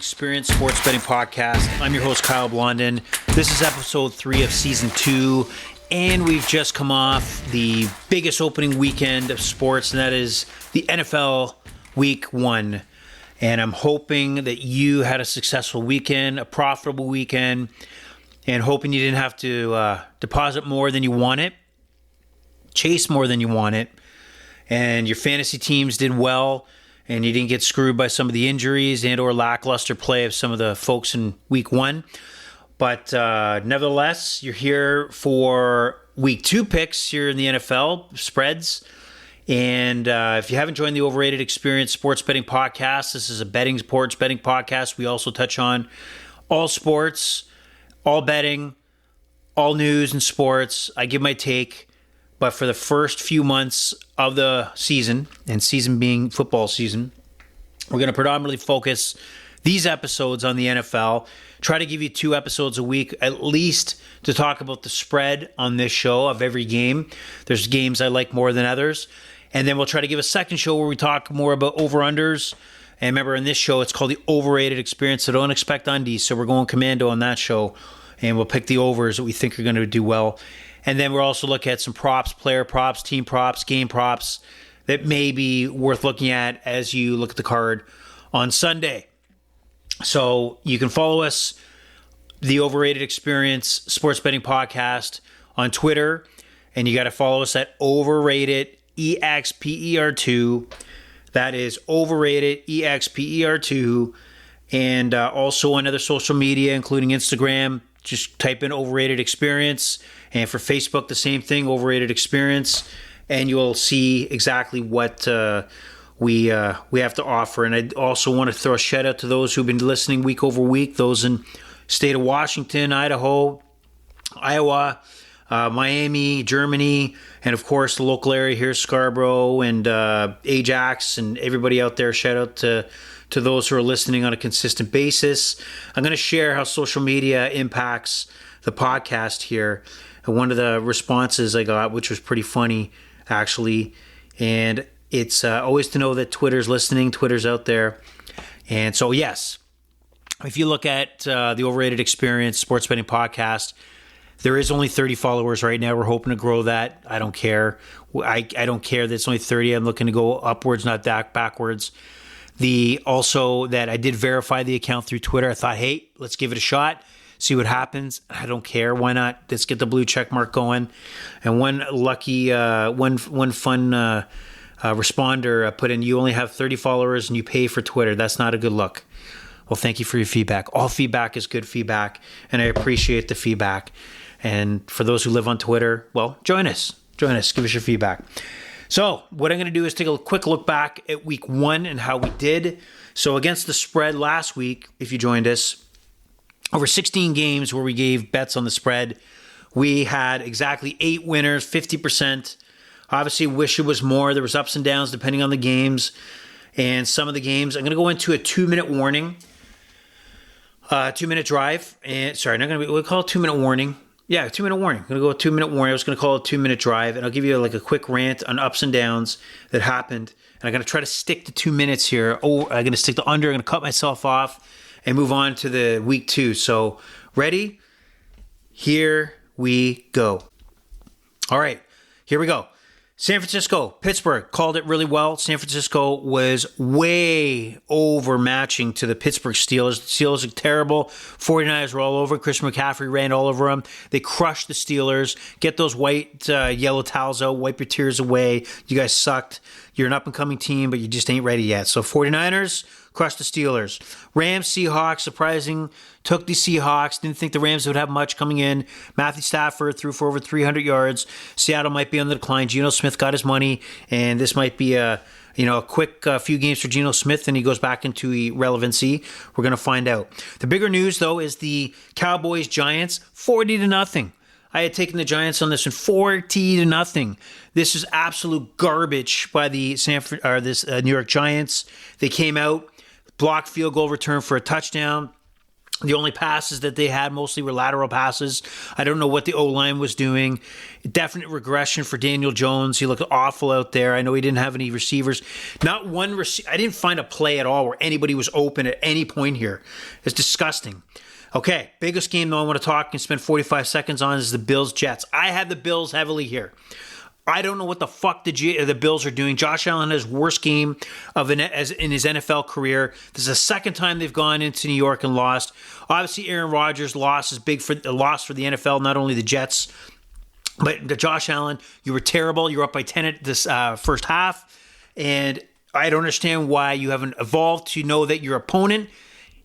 Experience Sports Betting Podcast. I'm your host, Kyle Blondin. This is episode 3 of season 2, and we've just come off the biggest opening weekend of sports, and that is the NFL Week 1. And I'm hoping that you had a successful weekend, a profitable weekend, and hoping you didn't have to deposit more than you wanted, chase more than you wanted, and your fantasy teams did well, and you didn't get screwed by some of the injuries and or lackluster play of some of the folks in Week 1. But nevertheless, you're here for Week 2 picks here in the NFL, spreads. And if you haven't joined the Overrated Experience Sports Betting Podcast, this is a betting sports betting podcast. We also touch on all sports, all betting, all news and sports. I give my take. But for the first few months of the season, and season being football season, we're going to predominantly focus these episodes on the NFL. Try to give you 2 episodes a week, at least, to talk about the spread on this show of every game. There's games I like more than others. And then we'll try to give a second show where we talk more about over-unders. And remember, in this show, it's called the Overrated Experience, so don't expect undies. So we're going commando on that show, and we'll pick the overs that we think are going to do well. And then we'll also look at some props, player props, team props, game props that may be worth looking at as you look at the card on Sunday. So you can follow us, the Overrated Experience Sports Betting Podcast, on Twitter. And you got to follow us at Overrated EXPER2. That is Overrated EXPER2. And also on other social media, including Instagram. Just type in Overrated Experience. And for Facebook, the same thing, Overrated Experience. And you'll see exactly what we have to offer. And I also want to throw a shout out to those who've been listening week over week. Those in state of Washington, Idaho, Iowa, Miami, Germany, and of course the local area here, Scarborough and Ajax, and everybody out there. Shout out to those who are listening on a consistent basis. I'm going to share how social media impacts the podcast here. And one of the responses I got, which was pretty funny, actually, and it's always to know that Twitter's listening, Twitter's out there. And so, yes, if you look at the Overrated Experience Sports Betting Podcast, there is only 30 followers right now. We're hoping to grow that. I don't care. I don't care that it's only 30. I'm looking to go upwards, not backwards. Also that I did verify the account through Twitter. I thought, hey, let's give it a shot. See what happens. I don't care. Why not? Let's get the blue check mark going. And one lucky, one fun responder put in, you only have 30 followers and you pay for Twitter. That's not a good look. Well, thank you for your feedback. All feedback is good feedback, and I appreciate the feedback. And for those who live on Twitter, well, join us. Join us. Give us your feedback. So what I'm going to do is take a quick look back at Week 1 and how we did. So against the spread last week, if you joined us, over 16 games where we gave bets on the spread, we had exactly 8 winners, 50%. Obviously, wish it was more. There was ups and downs depending on the games. And some of the games, I'm going to go into a 2-minute warning. 2-minute drive. And sorry, not going to be, we'll call it 2-minute warning. Yeah, 2-minute warning. I'm going to go 2-minute warning. I was going to call it 2-minute drive. And I'll give you like a quick rant on ups and downs that happened. And I'm going to try to stick to 2 minutes here. Oh, I'm going to stick to under. I'm going to cut myself off and move on to the Week 2. So, ready? Here we go. All right, here we go. San Francisco, Pittsburgh called it really well. San Francisco was way overmatching to the Pittsburgh Steelers. The Steelers are terrible. 49ers were all over. Christian McCaffrey ran all over them. They crushed the Steelers. Get those white, yellow towels out. Wipe your tears away. You guys sucked. You're an up-and-coming team, but you just ain't ready yet. So 49ers crushed the Steelers. Rams, Seahawks, surprising, took the Seahawks. Didn't think the Rams would have much coming in. Matthew Stafford threw for over 300 yards. Seattle might be on the decline. Geno Smith got his money, and this might be a quick few games for Geno Smith, and he goes back into irrelevancy. We're going to find out. The bigger news, though, is the Cowboys-Giants, 40-0. I had taken the Giants on this one, 40-0. This is absolute garbage by the New York Giants. They came out, blocked field goal return for a touchdown. The only passes that they had mostly were lateral passes. I don't know what the O-line was doing. Definite regression for Daniel Jones. He looked awful out there. I know he didn't have any receivers. Not one I didn't find a play at all where anybody was open at any point here. It's disgusting. Okay, biggest game though I want to talk and spend 45 seconds on is the Bills-Jets. I have the Bills heavily here. I don't know what the fuck the Bills are doing. Josh Allen has worst game in his NFL career. This is the second time they've gone into New York and lost. Obviously, Aaron Rodgers' loss is big for the loss for the NFL, not only the Jets, but Josh Allen. You were terrible. You were up by 10 at this first half, and I don't understand why you haven't evolved to know that your opponent,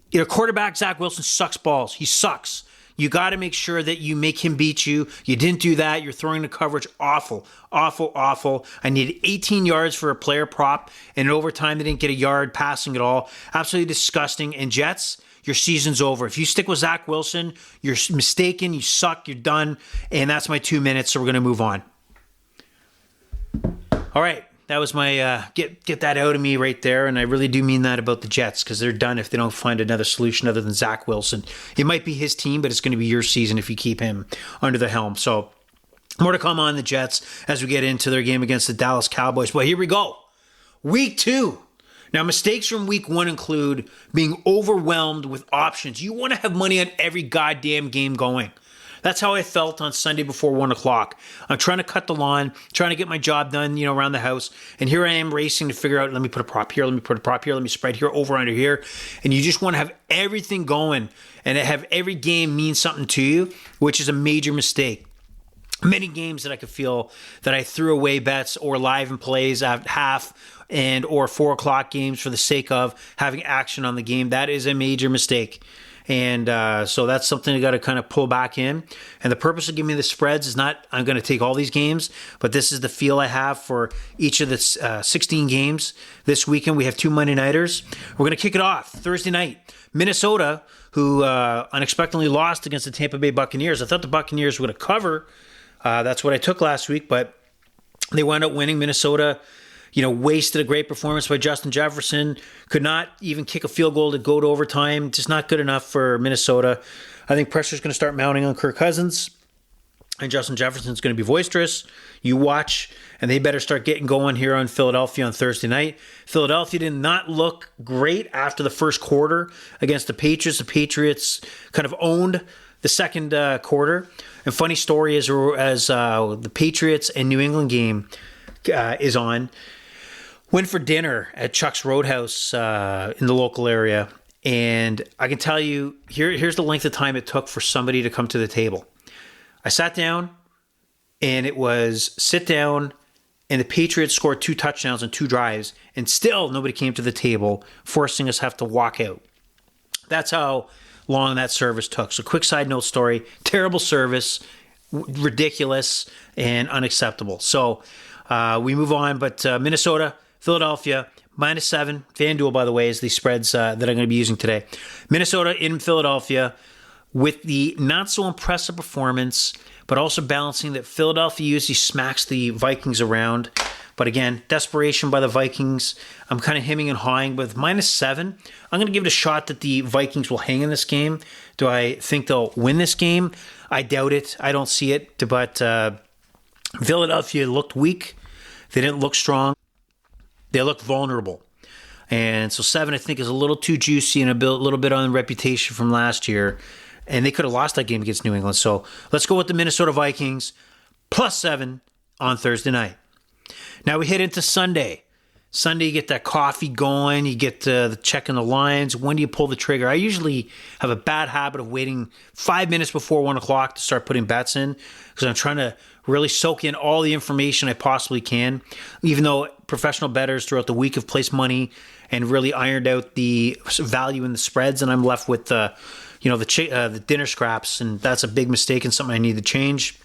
your quarterback, Zach Wilson, sucks balls. He sucks. You got to make sure that you make him beat you. You didn't do that. You're throwing the coverage awful, awful, awful. I needed 18 yards for a player prop, and in overtime they didn't get a yard passing at all. Absolutely disgusting. And Jets, your season's over. If you stick with Zach Wilson, you're mistaken. You suck. You're done. And that's my 2 minutes, so we're going to move on. All right. That was my get that out of me right there, and I really do mean that about the Jets because they're done if they don't find another solution other than Zach Wilson. It might be his team, but it's going to be your season if you keep him under the helm. So more to come on the Jets as we get into their game against the Dallas Cowboys. But here we go. Week 2. Now, mistakes from week 1 include being overwhelmed with options. You want to have money on every goddamn game going. That's how I felt on Sunday before 1 o'clock. I'm trying to cut the lawn, trying to get my job done, around the house. And here I am racing to figure out, let me put a prop here, let me put a prop here, let me spread here, over, under here. And you just want to have everything going and have every game mean something to you, which is a major mistake. Many games that I could feel that I threw away bets or live and plays at half and or 4 o'clock games for the sake of having action on the game. That is a major mistake. And so that's something you got to kind of pull back in. And the purpose of giving me the spreads is not I'm going to take all these games, but this is the feel I have for each of the 16 games this weekend. We have 2 Monday nighters. We're going to kick it off Thursday night. Minnesota, who unexpectedly lost against the Tampa Bay Buccaneers. I thought the Buccaneers were going to cover. That's what I took last week, but they wound up winning. Minnesota wasted a great performance by Justin Jefferson. Could not even kick a field goal to go to overtime. Just not good enough for Minnesota. I think pressure's going to start mounting on Kirk Cousins. And Justin Jefferson's going to be boisterous. You watch, and they better start getting going here on Philadelphia on Thursday night. Philadelphia did not look great after the first quarter against the Patriots. The Patriots kind of owned the second quarter. And funny story is as the Patriots and New England game is on, went for dinner at Chuck's Roadhouse in the local area. And I can tell you, here's the length of time it took for somebody to come to the table. I sat down, and it was sit down, and the Patriots scored 2 touchdowns on 2 drives, and still nobody came to the table, forcing us to have to walk out. That's how long that service took. So quick side note story, terrible service, ridiculous, and unacceptable. So we move on, but Minnesota, Philadelphia, -7. FanDuel, by the way, is the spreads that I'm going to be using today. Minnesota in Philadelphia with the not-so-impressive performance, but also balancing that Philadelphia usually smacks the Vikings around. But again, desperation by the Vikings. I'm kind of hemming and hawing, but with -7, I'm going to give it a shot that the Vikings will hang in this game. Do I think they'll win this game? I doubt it. I don't see it. But Philadelphia looked weak. They didn't look strong. They looked vulnerable. And so 7, I think, is a little too juicy and a little bit on reputation from last year. And they could have lost that game against New England. So let's go with the Minnesota Vikings, +7 on Thursday night. Now we hit into Sunday. Sunday, you get that coffee going. You get the checking the lines. When do you pull the trigger? I usually have a bad habit of waiting 5 minutes before 1 o'clock to start putting bets in because I'm trying to really soak in all the information I possibly can. Even though professional bettors throughout the week have placed money and really ironed out the value in the spreads, and I'm left with the dinner scraps, and that's a big mistake and something I need to change.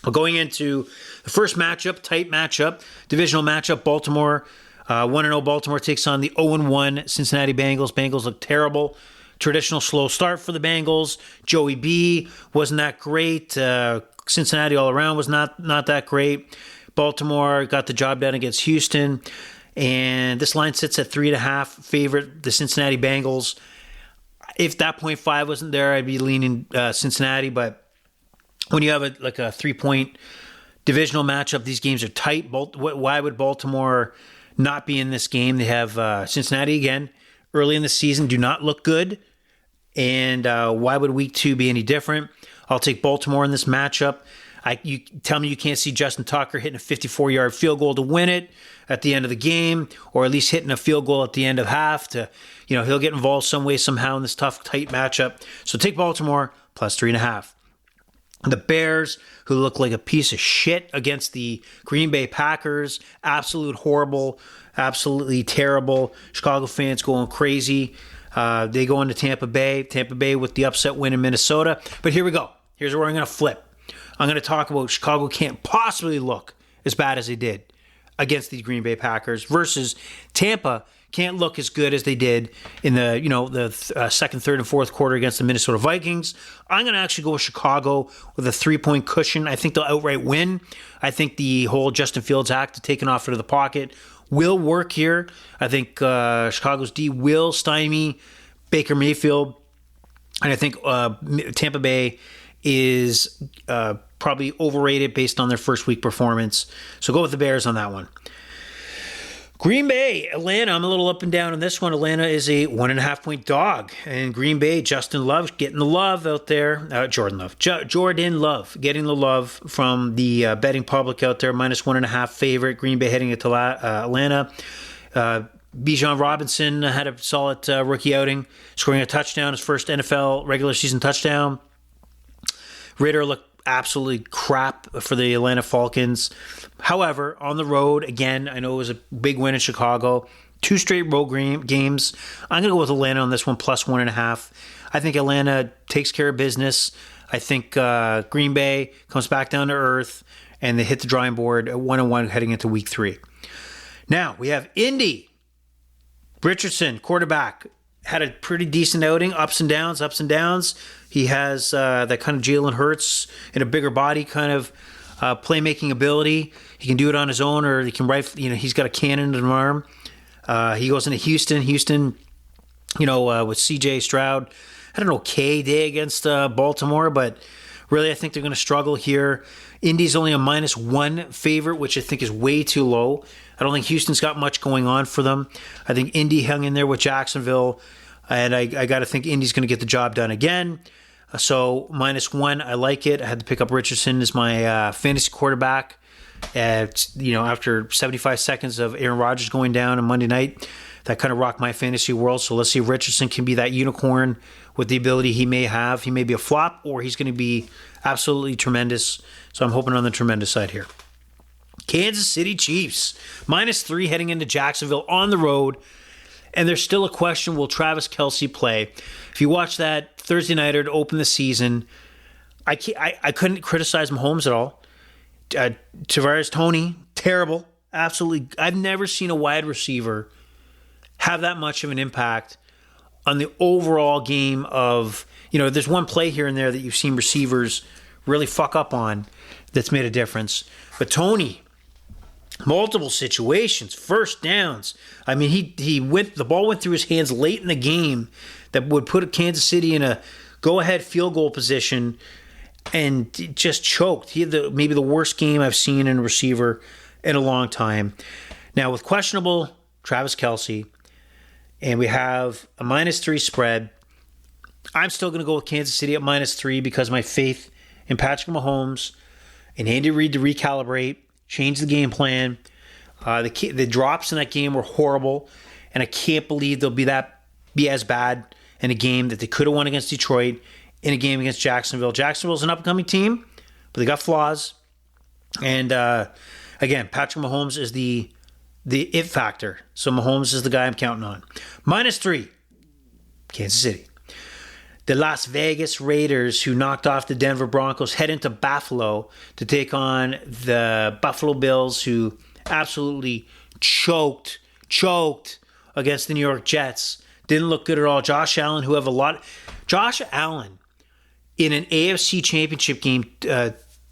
Going into the first matchup, tight matchup, divisional matchup, Baltimore. 1-0 Baltimore takes on the 0-1 Cincinnati Bengals. Bengals look terrible. Traditional slow start for the Bengals. Joey B wasn't that great. Cincinnati all around was not that great. Baltimore got the job done against Houston. And this line sits at 3.5 favorite, the Cincinnati Bengals. If that 0.5 wasn't there, I'd be leaning Cincinnati. But when you have a 3-point divisional matchup, these games are tight. Why would Baltimore not be in this game? They have Cincinnati again early in the season, do not look good. And why would week 2 be any different? I'll take Baltimore in this matchup. You tell me you can't see Justin Tucker hitting a 54-yard field goal to win it at the end of the game, or at least hitting a field goal at the end of half to, he'll get involved some way, somehow in this tough, tight matchup. So take Baltimore plus 3.5. The Bears, who look like a piece of shit against the Green Bay Packers, absolute horrible, absolutely terrible. Chicago fans going crazy. They go into Tampa Bay. Tampa Bay with the upset win in Minnesota. But here we go. Here's where I'm going to flip. I'm going to talk about Chicago can't possibly look as bad as they did against the Green Bay Packers versus Tampa can't look as good as they did in the second, third, and fourth quarter against the Minnesota Vikings. I'm going to actually go with Chicago with a 3-point cushion. I think they'll outright win. I think the whole Justin Fields act of taking off into the pocket will work here. I think Chicago's D will stymie Baker Mayfield. And I think Tampa Bay is probably overrated based on their first week performance. So go with the Bears on that one. Green Bay, Atlanta, I'm a little up and down on this one. Atlanta is a 1.5-point dog. And Green Bay, Justin Love getting the love out there. Jordan Love getting the love from the betting public out there. Minus 1.5 favorite. Green Bay heading into Atlanta. Bijan Robinson had a solid rookie outing, scoring a touchdown, his first NFL regular season touchdown. Ritter looked absolutely crap for the Atlanta Falcons. However, on the road, again, I know it was a big win in Chicago. 2 straight road games. I'm going to go with Atlanta on this one, plus 1.5. I think Atlanta takes care of business. I think Green Bay comes back down to earth, and they hit the drawing board at 1-1 heading into week 3. Now, we have Indy. Richardson, quarterback, had a pretty decent outing, ups and downs. He has that kind of Jalen Hurts in a bigger body kind of playmaking ability. He can do it on his own, or he can rifle. He's got a cannon in an arm. He goes into Houston. With C.J. Stroud, had an okay day against Baltimore, but really I think they're going to struggle here. Indy's only a -1 favorite, which I think is way too low. I don't think Houston's got much going on for them. I think Indy hung in there with Jacksonville, and I got to think Indy's going to get the job done again. So -1, I like it. I had to pick up Richardson as my fantasy quarterback. After 75 seconds of Aaron Rodgers going down on Monday night, that kind of rocked my fantasy world. So let's see if Richardson can be that unicorn with the ability he may have. He may be a flop, or he's going to be absolutely tremendous. So I'm hoping on the tremendous side here. Kansas City Chiefs, -3 heading into Jacksonville on the road. And there's still a question, will Travis Kelce play? If you watch that Thursday nighter to open the season, I couldn't criticize Mahomes at all. Tavares Toney, terrible. Absolutely. I've never seen a wide receiver have that much of an impact on the overall game of, there's one play here and there that you've seen receivers really fuck up on that's made a difference. But Toney, multiple situations, first downs. I mean, the ball went through his hands late in the game that would put Kansas City in a go-ahead field goal position, and just choked. He had maybe the worst game I've seen in a receiver in a long time. Now, with questionable Travis Kelce, and we have a -3 spread, I'm still going to go with Kansas City at -3 because my faith in Patrick Mahomes and Andy Reid to recalibrate, change the game plan. The drops in that game were horrible, and I can't believe they'll be as bad in a game that they could have won against Detroit, in a game against Jacksonville. Jacksonville's an up-and-coming team, but they got flaws. And again, Patrick Mahomes is the it factor. So Mahomes is the guy I'm counting on. -3, Kansas City. The Las Vegas Raiders, who knocked off the Denver Broncos, head into Buffalo to take on the Buffalo Bills, who absolutely choked against the New York Jets. Didn't look good at all. Josh Allen in an AFC Championship game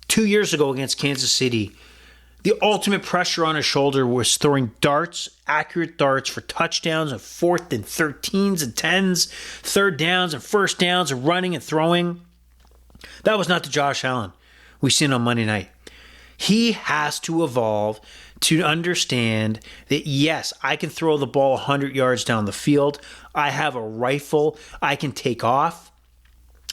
2 years ago against Kansas City, the ultimate pressure on his shoulder was throwing darts, accurate darts for touchdowns and 4th and 13s and 10s, 3rd downs and 1st downs and running and throwing. That was not the Josh Allen we seen on Monday night. He has to evolve to understand that, yes, I can throw the ball 100 yards down the field. I have a rifle. I can take off.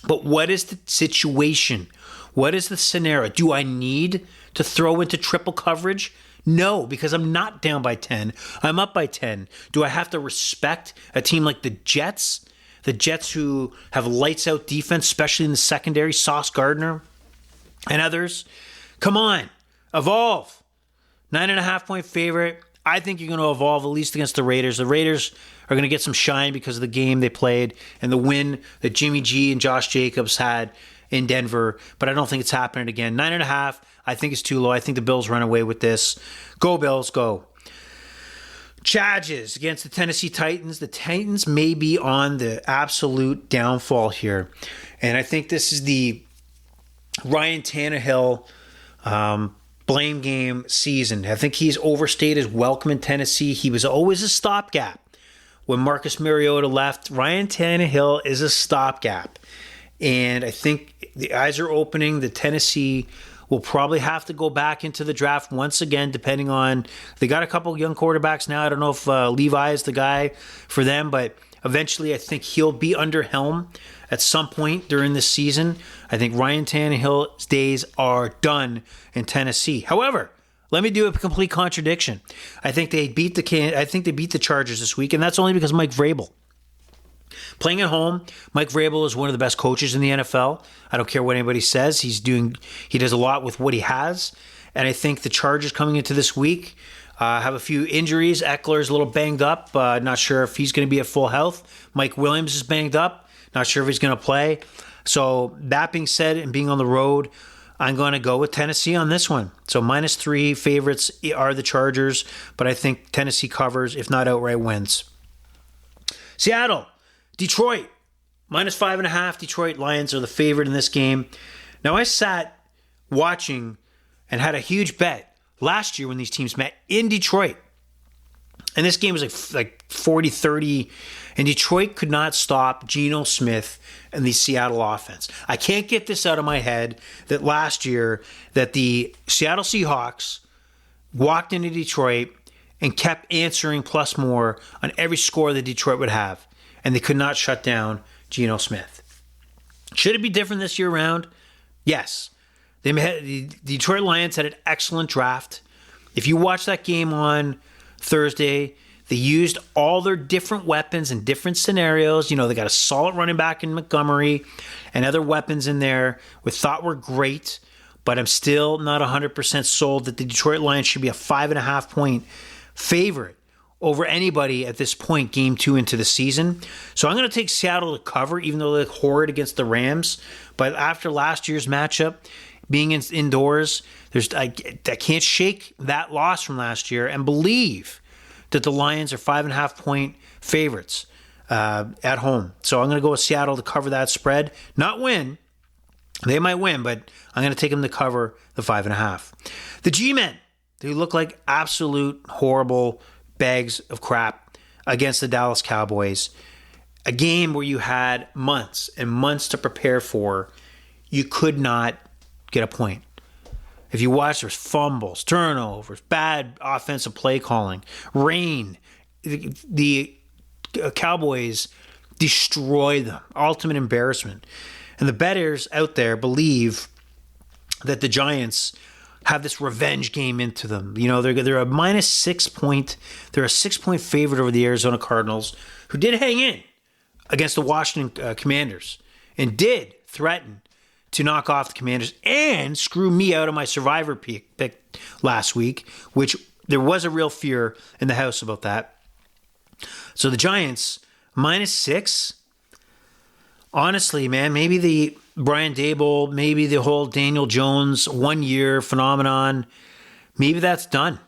But what is the situation? What is the scenario? Do I need to throw into triple coverage? No, because I'm not down by 10. I'm up by 10. Do I have to respect a team like the Jets? The Jets who have lights out defense, especially in the secondary, Sauce Gardner and others. Come on, evolve. 9.5-point favorite. I think you're going to evolve at least against the Raiders. The Raiders are going to get some shine because of the game they played and the win that Jimmy G and Josh Jacobs had in Denver, but I don't think it's happening again. 9.5, I think it's too low. I think the Bills run away with this. Go Bills, go. Chargers against the Tennessee Titans. The Titans may be on the absolute downfall here, and I think this is the Ryan Tannehill blame game season. I think he's overstayed his welcome in Tennessee. He was always a stopgap. When Marcus Mariota left, Ryan Tannehill is a stopgap. And I think the eyes are opening. The Tennessee will probably have to go back into the draft once again, depending on, they got a couple young quarterbacks now. I don't know if Levi is the guy for them, but eventually I think he'll be under helm at some point during this season. I think Ryan Tannehill's days are done in Tennessee. However, let me do a complete contradiction. I think they beat the Chargers this week, and that's only because Mike Vrabel. Playing at home, Mike Vrabel is one of the best coaches in the NFL. I don't care what anybody says. He does a lot with what he has. And I think the Chargers coming into this week have a few injuries. Eckler's a little banged up. Not sure if he's going to be at full health. Mike Williams is banged up. Not sure if he's going to play. So that being said, and being on the road, I'm going to go with Tennessee on this one. So -3 favorites are the Chargers, but I think Tennessee covers, if not outright wins. Seattle, Detroit, -5.5. Detroit Lions are the favorite in this game. Now, I sat watching and had a huge bet last year when these teams met in Detroit. And this game was like 40-30, and Detroit could not stop Geno Smith and the Seattle offense. I can't get this out of my head that last year that the Seattle Seahawks walked into Detroit and kept answering plus more on every score that Detroit would have, and they could not shut down Geno Smith. Should it be different this year around? Yes. The Detroit Lions had an excellent draft. If you watch that game on Thursday, they used all their different weapons in different scenarios. You know, they got a solid running back in Montgomery and other weapons in there we thought were great, but I'm still not 100% sold that the Detroit Lions should be a 5.5-point favorite over anybody at this point, game 2 into the season. So I'm going to take Seattle to cover, even though they're horrid against the Rams. But after last year's matchup, being indoors, I can't shake that loss from last year and believe that the Lions are 5.5-point favorites at home. So I'm going to go with Seattle to cover that spread. Not win. They might win, but I'm going to take them to cover the 5.5. The G-Men, they look like absolute horrible bags of crap against the Dallas Cowboys. A game where you had months and months to prepare for. You could not get a point. If you watch, there's fumbles, turnovers, bad offensive play calling, rain. The Cowboys destroy them. Ultimate embarrassment. And the bettors out there believe that the Giants have this revenge game into them. You know, they're a -6 point. They're a 6-point favorite over the Arizona Cardinals, who did hang in against the Washington Commanders and did threaten to knock off the Commanders and screw me out of my Survivor pick last week, which there was a real fear in the house about that. So the Giants, -6. Honestly, man, maybe the Brian Daboll, maybe the whole Daniel Jones 1-year phenomenon, maybe that's done.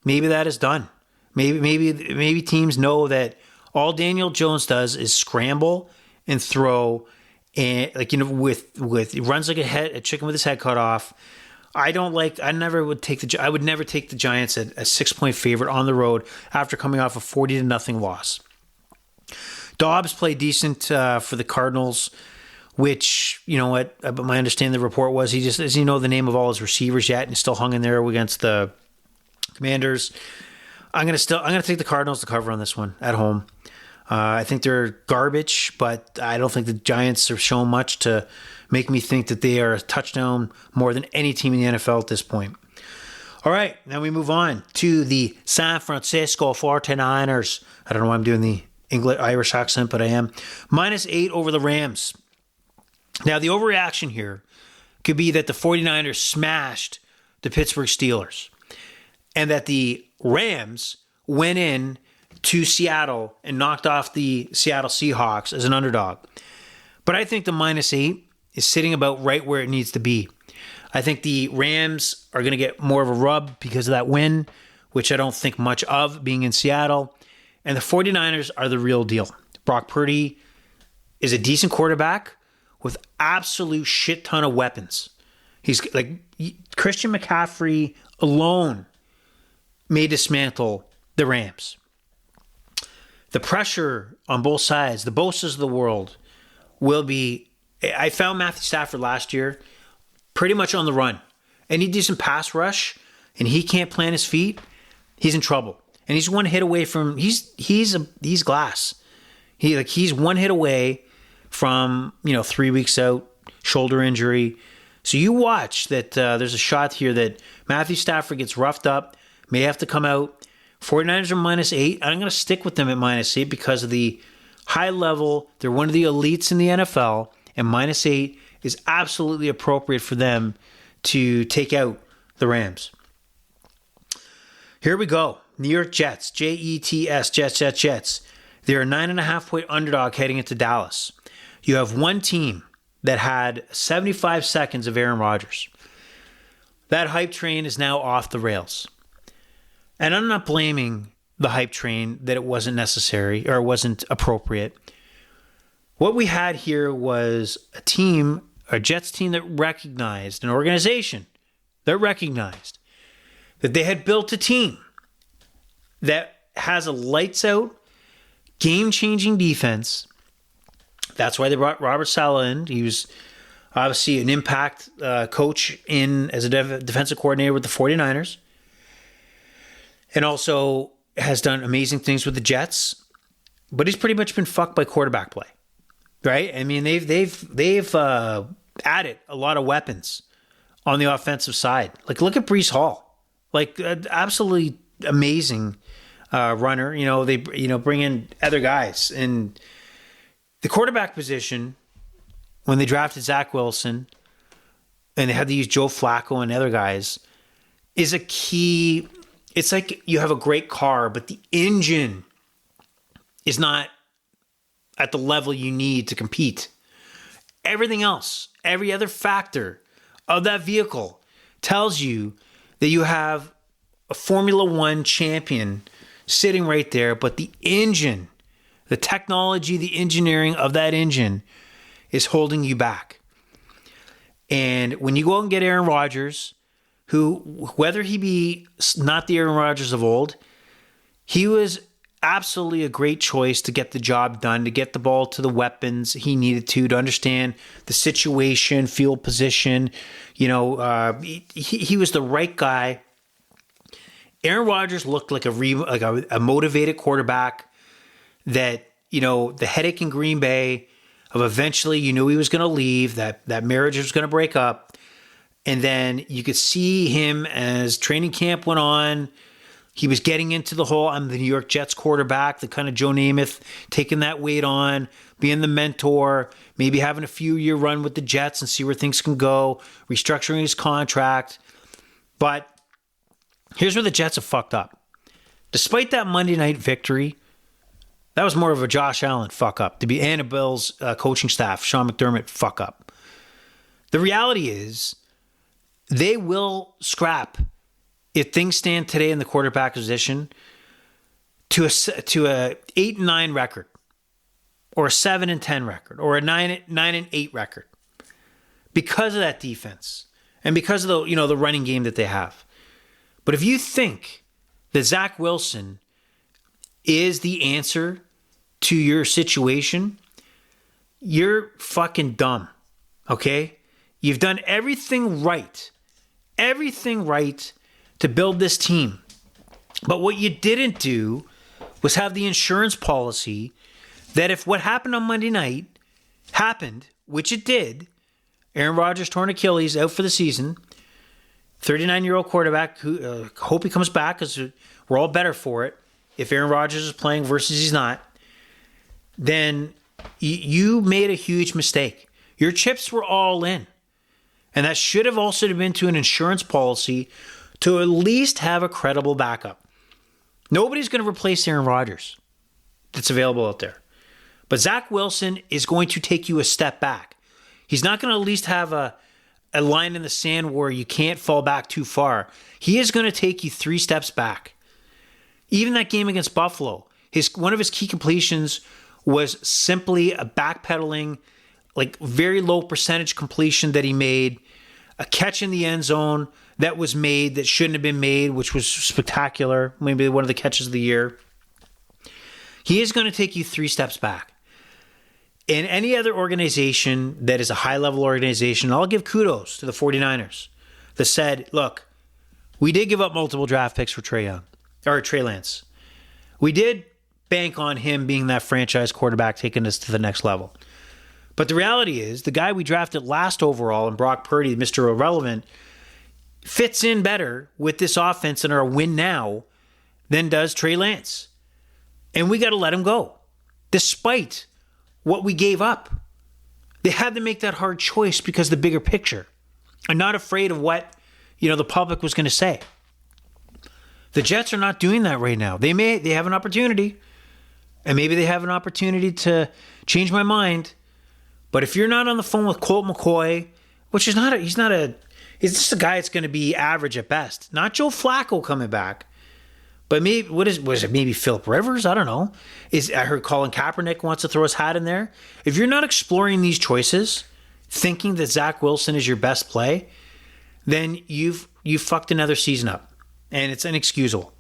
Maybe that is done. Maybe teams know that all Daniel Jones does is scramble and throw, and with he runs like a chicken with his head cut off. I would never take the Giants at a 6-point favorite on the road after coming off a 40-0 loss. Dobbs played decent for the Cardinals, which, you know what, my understanding the report was he just doesn't know the name of all his receivers yet and still hung in there against the Commanders. I'm gonna take the Cardinals to cover on this one at home. I think they're garbage, but I don't think the Giants have shown much to make me think that they are a touchdown more than any team in the NFL at this point. All right, now we move on to the San Francisco 49ers. I don't know why I'm doing the Irish accent, but I am. -8 over the Rams. Now, the overreaction here could be that the 49ers smashed the Pittsburgh Steelers and that the Rams went in to Seattle and knocked off the Seattle Seahawks as an underdog. But I think the -8 is sitting about right where it needs to be. I think the Rams are going to get more of a rub because of that win, which I don't think much of being in Seattle. And the 49ers are the real deal. Brock Purdy is a decent quarterback with absolute shit ton of weapons. He's like Christian McCaffrey alone may dismantle the Rams. The pressure on both sides, the Bosa's of the world, will be... I found Matthew Stafford last year pretty much on the run. Any decent pass rush, and he can't plant his feet, he's in trouble. And he's one hit away from... He's glass. He's one hit away from 3 weeks out, shoulder injury. So you watch that there's a shot here that Matthew Stafford gets roughed up, may have to come out. 49ers are -8. I'm going to stick with them at -8 because of the high level. They're one of the elites in the NFL, and -8 is absolutely appropriate for them to take out the Rams. Here we go. New York Jets, Jets, Jets. They're a 9.5-point underdog heading into Dallas. You have one team that had 75 seconds of Aaron Rodgers. That hype train is now off the rails. And I'm not blaming the hype train that it wasn't necessary or it wasn't appropriate. What we had here was a Jets team that recognized, an organization that recognized that they had built a team that has a lights-out, game-changing defense. That's why they brought Robert Saleh in. He was obviously an impact coach as a defensive coordinator with the 49ers. And also has done amazing things with the Jets. But he's pretty much been fucked by quarterback play. Right? I mean, they've added a lot of weapons on the offensive side. Like, look at Breece Hall. Like, absolutely amazing runner. They bring in other guys. And the quarterback position, when they drafted Zach Wilson, and they had to use Joe Flacco and other guys, is a key. It's like you have a great car, but the engine is not at the level you need to compete. Everything else, every other factor of that vehicle tells you that you have a Formula One champion sitting right there, but the engine, the technology, the engineering of that engine is holding you back. And when you go out and get Aaron Rodgers, who, whether he be not the Aaron Rodgers of old, he was absolutely a great choice to get the job done, to get the ball to the weapons he needed to understand the situation, field position. He was the right guy. Aaron Rodgers looked like a motivated quarterback that, the headache in Green Bay of eventually you knew he was going to leave, that marriage was going to break up. And then you could see him as training camp went on. He was getting into the whole, I'm the New York Jets quarterback, the kind of Joe Namath, taking that weight on, being the mentor, maybe having a few-year run with the Jets and see where things can go, restructuring his contract. But here's where the Jets have fucked up. Despite that Monday night victory, that was more of a Josh Allen fuck up, to be Anna Bill's coaching staff, Sean McDermott fuck up. The reality is, they will scrap, if things stand today in the quarterback position, to a 8-9 record, or a 7-10 record, or a 9-8 record, because of that defense and because of the running game that they have. But if you think that Zach Wilson is the answer to your situation, you're fucking dumb, okay? You've done everything right to build this team. But what you didn't do was have the insurance policy that if what happened on Monday night happened, which it did, Aaron Rodgers torn Achilles, out for the season, 39-year-old quarterback, who hope he comes back because we're all better for it if Aaron Rodgers is playing versus he's not, then you made a huge mistake. Your chips were all in. And that should have also been to an insurance policy to at least have a credible backup. Nobody's going to replace Aaron Rodgers that's available out there. But Zach Wilson is going to take you a step back. He's not going to at least have a line in the sand where you can't fall back too far. He is going to take you 3 steps back. Even that game against Buffalo, one of his key completions was simply a backpedaling, like very low percentage completion that he made, a catch in the end zone that was made that shouldn't have been made, which was spectacular, maybe one of the catches of the year. He is going to take you 3 steps back. In any other organization that is a high-level organization, I'll give kudos to the 49ers that said, look, we did give up multiple draft picks for Trey Lance. We did bank on him being that franchise quarterback taking us to the next level. But the reality is, the guy we drafted last overall, and Brock Purdy, Mr. Irrelevant, fits in better with this offense and our win now than does Trey Lance. And we got to let him go, despite what we gave up. They had to make that hard choice because of the bigger picture. I'm not afraid of what the public was going to say. The Jets are not doing that right now. They have an opportunity, and maybe they have an opportunity to change my mind. But if you're not on the phone with Colt McCoy, which is he's just a guy that's going to be average at best. Not Joe Flacco coming back. But maybe, was it maybe Phillip Rivers? I don't know. I heard Colin Kaepernick wants to throw his hat in there. If you're not exploring these choices, thinking that Zach Wilson is your best play, then you've fucked another season up. And it's inexcusable.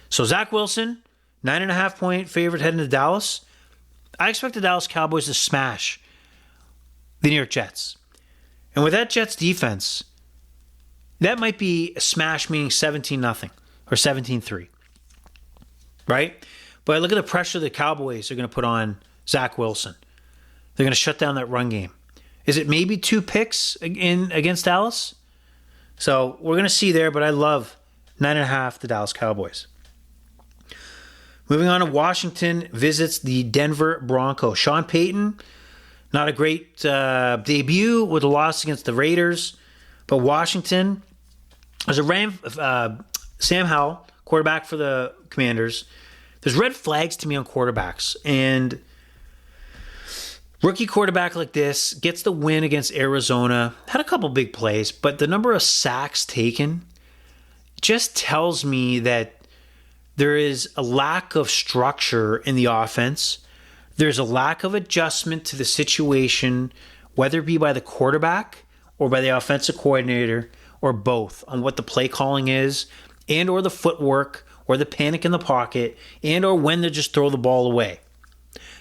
So Zach Wilson, 9.5-point favorite heading to Dallas. I expect the Dallas Cowboys to smash the New York Jets. And with that Jets defense, that might be a smash, meaning 17-0 or 17-3. Right? But look at the pressure the Cowboys are going to put on Zach Wilson. They're going to shut down that run game. Is it maybe 2 picks against Dallas? So we're going to see there, but I love 9.5 the Dallas Cowboys. Moving on to Washington visits the Denver Broncos. Sean Payton, not a great debut with a loss against the Raiders, but Washington, as a Sam Howell, quarterback for the Commanders. There's red flags to me on quarterbacks, and rookie quarterback like this gets the win against Arizona. Had a couple big plays, but the number of sacks taken just tells me that there is a lack of structure in the offense. There's a lack of adjustment to the situation, whether it be by the quarterback or by the offensive coordinator or both, on what the play calling is and or the footwork or the panic in the pocket and or when to just throw the ball away.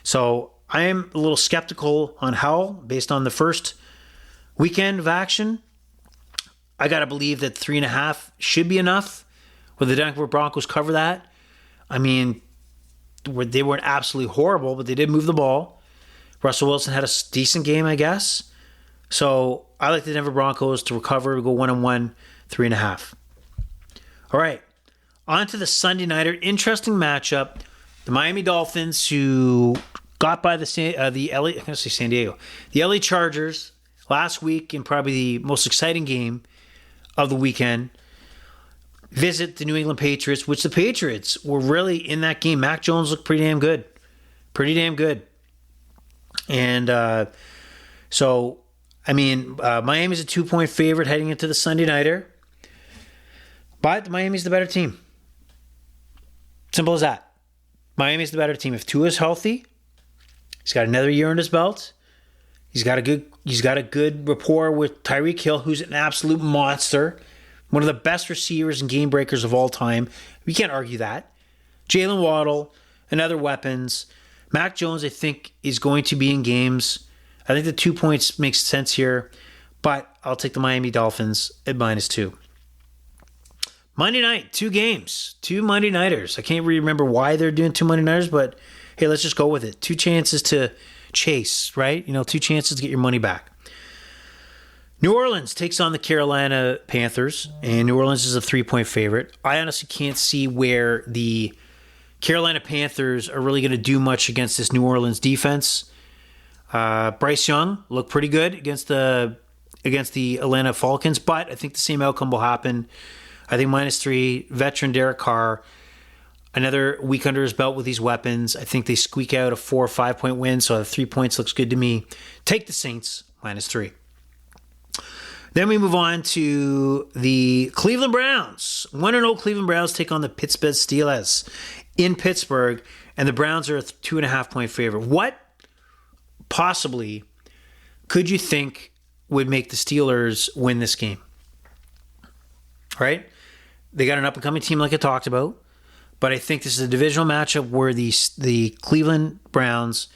So I am a little skeptical on Howell based on the first weekend of action. I got to believe that 3.5 should be enough. Will the Denver Broncos cover that? I mean, they weren't absolutely horrible, but they did move the ball. Russell Wilson had a decent game, I guess. So I like the Denver Broncos to recover, go 1-1, 3.5. All right, on to the Sunday nighter. Interesting matchup. The Miami Dolphins, who got by the LA Chargers last week in probably the most exciting game of the weekend, visit the New England Patriots, which the Patriots were really in that game. Mac Jones looked pretty damn good. And Miami's a 2-point favorite heading into the Sunday nighter. But Miami's the better team. Simple as that. Miami's the better team. If Tua's healthy, he's got another year on his belt. He's got a good rapport with Tyreek Hill, who's an absolute monster. One of the best receivers and game breakers of all time. We can't argue that. Jalen Waddle and other weapons. Mac Jones, I think, is going to be in games. I think the 2 points makes sense here, but I'll take the Miami Dolphins at -2. Monday night, 2 games, 2 Monday Nighters. I can't really remember why they're doing 2 Monday Nighters, but hey, let's just go with it. 2 chances to chase, right? 2 chances to get your money back. New Orleans takes on the Carolina Panthers, and New Orleans is a 3-point favorite. I honestly can't see where the Carolina Panthers are really going to do much against this New Orleans defense. Bryce Young looked pretty good against the Atlanta Falcons, but I think the same outcome will happen. I think -3, veteran Derek Carr, another week under his belt with these weapons. I think they squeak out a 4 or 5 point win, so the 3 points looks good to me. Take the Saints, -3. Then we move on to the Cleveland Browns. 1-0 Cleveland Browns take on the Pittsburgh Steelers in Pittsburgh, and the Browns are a 2.5 point favorite. What possibly could you think would make the Steelers win this game? Right? They got an up-and-coming team like I talked about, but I think this is a divisional matchup where the Cleveland Browns,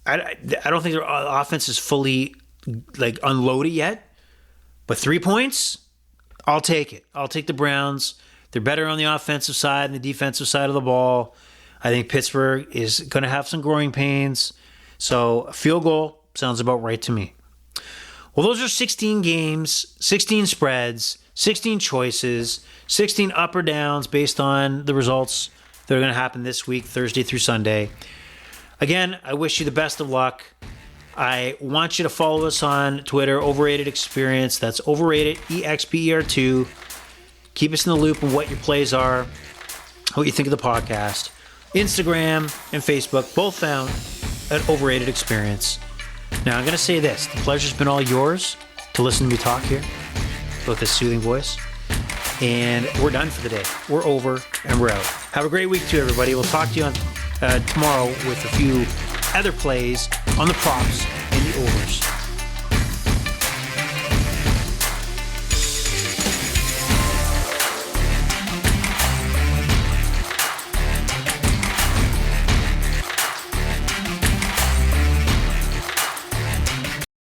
I don't think their offense is fully unloaded yet, but 3 points, I'll take it. I'll take the Browns. They're better on the offensive side and the defensive side of the ball. I think Pittsburgh is going to have some growing pains, so a field goal sounds about right to me. Well, those are 16 games, 16 spreads, 16 choices, 16 up or downs based on the results that are going to happen this week, Thursday through Sunday. Again, I wish you the best of luck. I want you to follow us on Twitter, Overrated Experience. That's Overrated, EXPER2. Keep us in the loop of what your plays are, what you think of the podcast. Instagram and Facebook, both found at Overrated Experience. Now, I'm going to say this. The pleasure's been all yours to listen to me talk here with this soothing voice. And we're done for the day. We're over and we're out. Have a great week, too, everybody. We'll talk to you on tomorrow with a few other plays on the props and the overs.